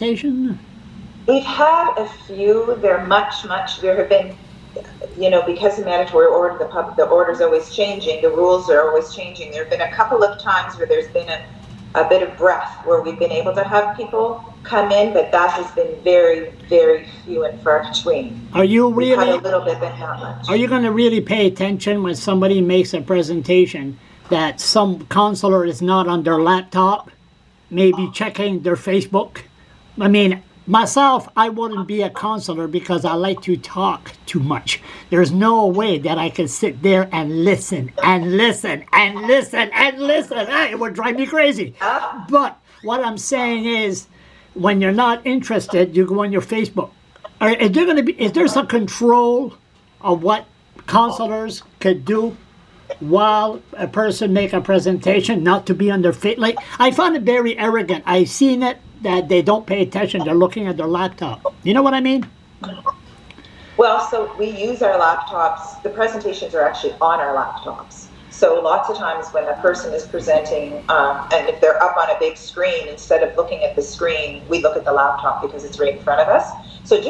presentation? We've had a few. They're there have been, because the mandatory order, the order's always changing, the rules are always changing. There have been a couple of times where there's been a bit of breath where we've been able to have people come in, but that has been very, very few and far between. Are you We've really? had a little bit, but not much. Are you going to really pay attention when somebody makes a presentation that some counselor is not on their laptop, maybe checking their Facebook? I mean, myself, I wouldn't be a counselor because I like to talk too much. There's no way that I can sit there and listen and listen and listen and listen. It would drive me crazy. But what I'm saying is, when you're not interested, you go on your Facebook. Is there some control of what counselors could do while a person make a presentation, not to be on their feet? Like, I find it very arrogant. I've seen it that they don't pay attention. They're looking at their laptop. You know what I mean? Well, so we use our laptops. The presentations are actually on our laptops. So lots of times when a person is presenting, and if they're up on a big screen, instead of looking at the screen, we look at the laptop because it's right in front of us. So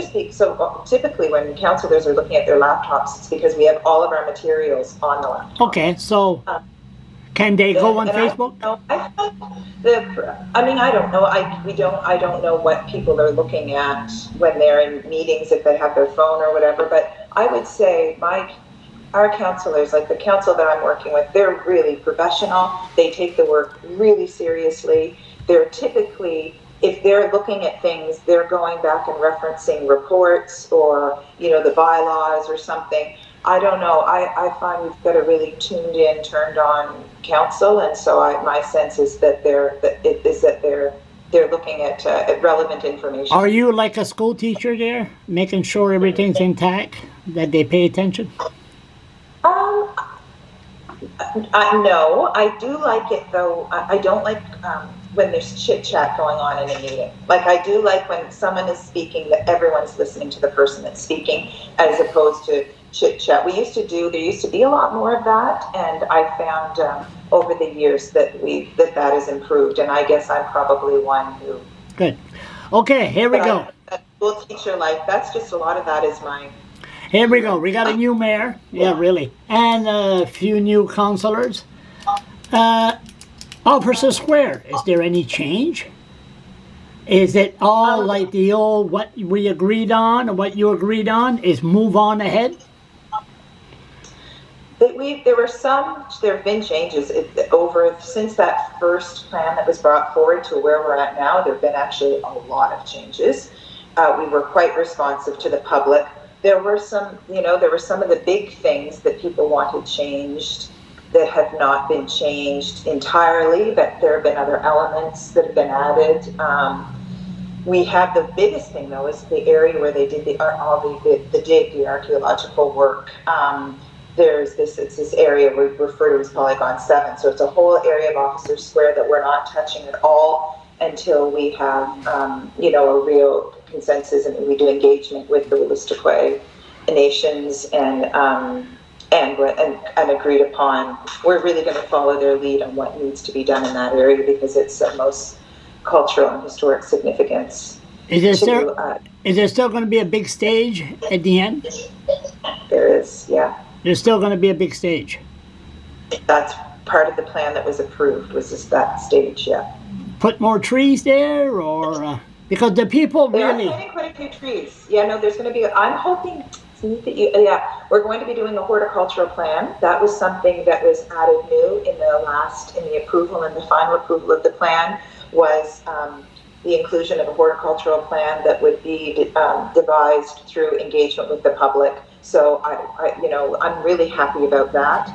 typically when counselors are looking at their laptops, it's because we have all of our materials on the laptop. Okay, so can they go on Facebook? I don't know. I don't know what people are looking at when they're in meetings, if they have their phone or whatever. But I would say our counselors, like the council that I'm working with, they're really professional. They take the work really seriously. They're typically, if they're looking at things, they're going back and referencing reports or, the bylaws or something. I don't know. I find we've got a really tuned in, turned on council, and so my sense is that they're looking at relevant information. Are you like a school teacher there, making sure everything's intact, that they pay attention? No, I do like it though. I don't like when there's chit chat going on in a meeting. Like, I do like when someone is speaking that everyone's listening to the person that's speaking, as opposed to chit chat. There used to be a lot more of that, and I found over the years that that has improved. And I guess I'm probably one who. Good. Okay, here we go. School teacher life. That's just a lot of that is my. Here we go. We got a new mayor. Yeah, really. And a few new councillors. Officer Square, is there any change? Is it all like the old, what we agreed on, or what you agreed on, is move on ahead? There have been changes since that first plan that was brought forward to where we're at now. There have been actually a lot of changes. We were quite responsive to the public. There were some of the big things that people wanted changed that have not been changed entirely, but there have been other elements that have been added. We have the biggest thing though is the area where they did the archaeological work. It's this area we refer to as Polygon 7. So it's a whole area of Officer Square that we're not touching at all until we have, a real consensus and we do engagement with the Wolastoqey nations and agreed upon. We're really going to follow their lead on what needs to be done in that area because it's of most cultural and historic significance. Is there still going to be a big stage at the end? There is, yeah. There's still going to be a big stage. That's part of the plan that was approved, was just that stage, yeah. Put more trees there, or because the people really. There are quite a few trees. Yeah, no, there's going to be. I'm hoping. We're going to be doing a horticultural plan. That was something that was added new in the approval and the final approval of the plan was the inclusion of a horticultural plan that would be devised through engagement with the public. So I'm really happy about that,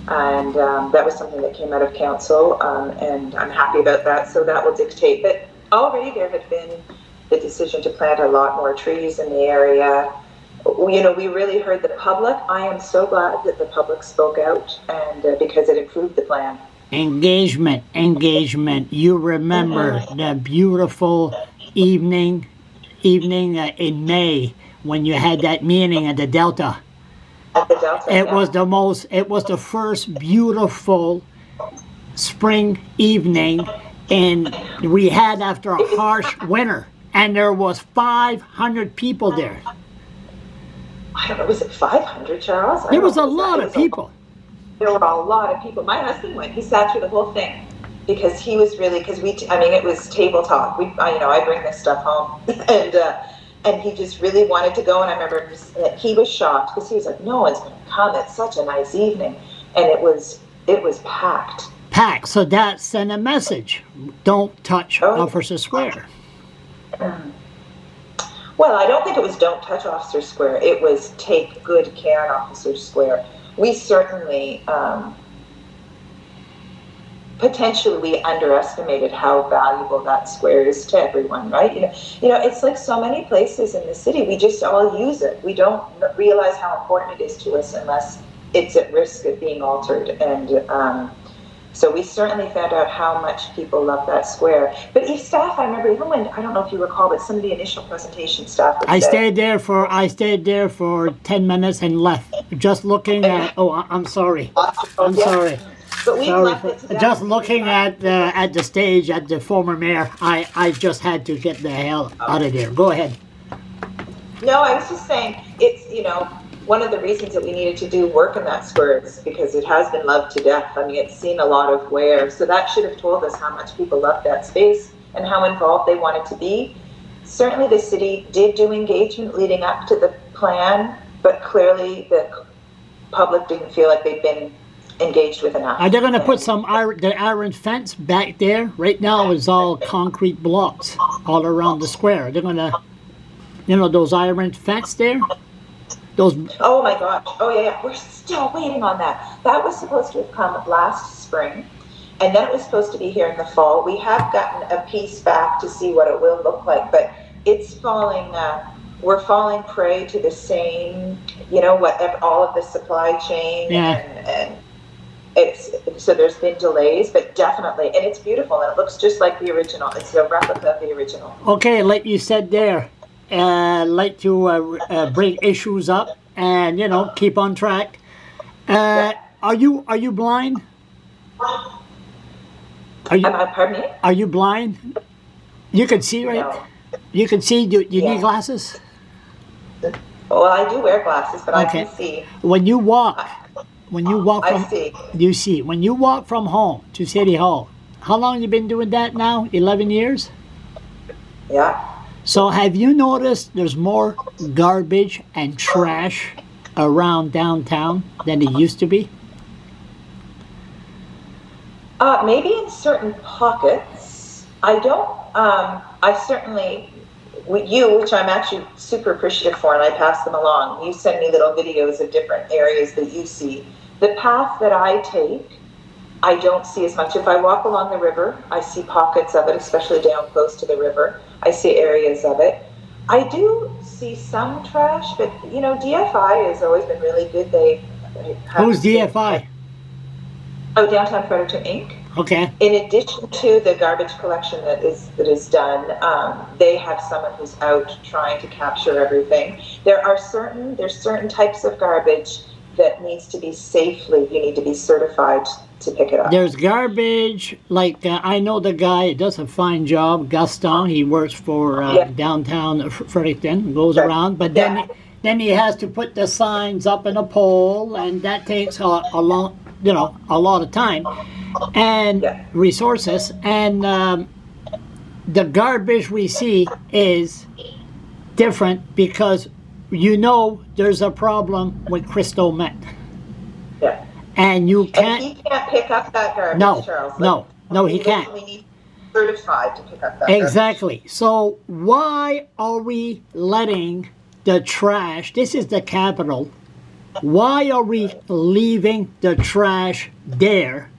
and that was something that came out of council, and I'm happy about that. So that will dictate. But already there had been the decision to plant a lot more trees in the area. We really heard the public. I am so glad that the public spoke out, and because it improved the plan. Engagement. You remember the beautiful evening in May when you had that meeting at the Delta. At the Delta, It was the first beautiful spring evening, and we had after a harsh winter. and there was 500 people there. I don't know, was it 500, Charles? There was a lot of people. There were a lot of people. My husband went. He sat through the whole thing because he was really, because it was table talk. I bring this stuff home, and he just really wanted to go. And I remember he was shocked because he was like, "No one's going to come. It's such a nice evening," and it was packed. Packed. So that sent a message: don't touch Officer Square. Well, I don't think it was "Don't touch Officer Square." It was "Take good care on Officer Square." We certainly potentially underestimated how valuable that square is to everyone, right? You know, it's like so many places in the city. We just all use it. We don't realize how important it is to us unless it's at risk of being altered. And so we certainly found out how much people love that square. But staff, I remember, even when, I don't know if you recall, but some of the initial presentation staff would I say, stayed there for 10 minutes and left, just looking at. Oh, I'm sorry. I'm sorry. But we loved it to death. Just looking at the stage at the former mayor, I just had to get the hell out of there. Go ahead. No, I was just saying, it's, one of the reasons that we needed to do work in that square is because it has been loved to death. I mean, it's seen a lot of wear. So that should have told us how much people loved that space and how involved they wanted to be. Certainly the city did do engagement leading up to the plan, but clearly the public didn't feel like they'd been engaged with enough. Are they going to put the iron fence back there? Right now it's all concrete blocks all around the square. They're going to, those iron fence there? Oh my gosh. Oh yeah. We're still waiting on that. That was supposed to have come last spring, and then it was supposed to be here in the fall. We have gotten a piece back to see what it will look like, but it's falling, we're falling prey to the same, all of the supply chain, and so there's been delays, but definitely, and it's beautiful, and it looks just like the original. It's a replica of the original. Okay, like you said there, like to bring issues up and keep on track. Are you blind? Pardon me? Are you blind? You can see, right? No. You can see. Do you need glasses? Well, I do wear glasses, but I can see. When you walk I see. You see. When you walk from home to City Hall, how long have you been doing that now? 11 years? Yeah. So have you noticed there's more garbage and trash around downtown than it used to be? Maybe in certain pockets. I don't, I certainly, which I'm actually super appreciative for, and I pass them along. You send me little videos of different areas that you see. The path that I take, I don't see as much. If I walk along the river, I see pockets of it, especially down close to the river. I see areas of it. I do see some trash, but DFI has always been really good. Who's DFI? Oh, Downtown Fredericton Inc. Okay. In addition to the garbage collection that is done, they have someone who's out trying to capture everything. There's certain types of garbage that needs to be you need to be certified to pick it up. There's garbage, like I know the guy does a fine job, Gaston. He works for downtown Fredericton, goes around, but then he has to put the signs up in a pole, and that takes a lot of time and resources. And the garbage we see is different because there's a problem with crystal meth. Yeah. And you can't. And he can't pick up that garbage, Charles. No, he can't. We need certified to pick up that Exactly. So why are we letting the trash? This is the capital. Why are we leaving the trash there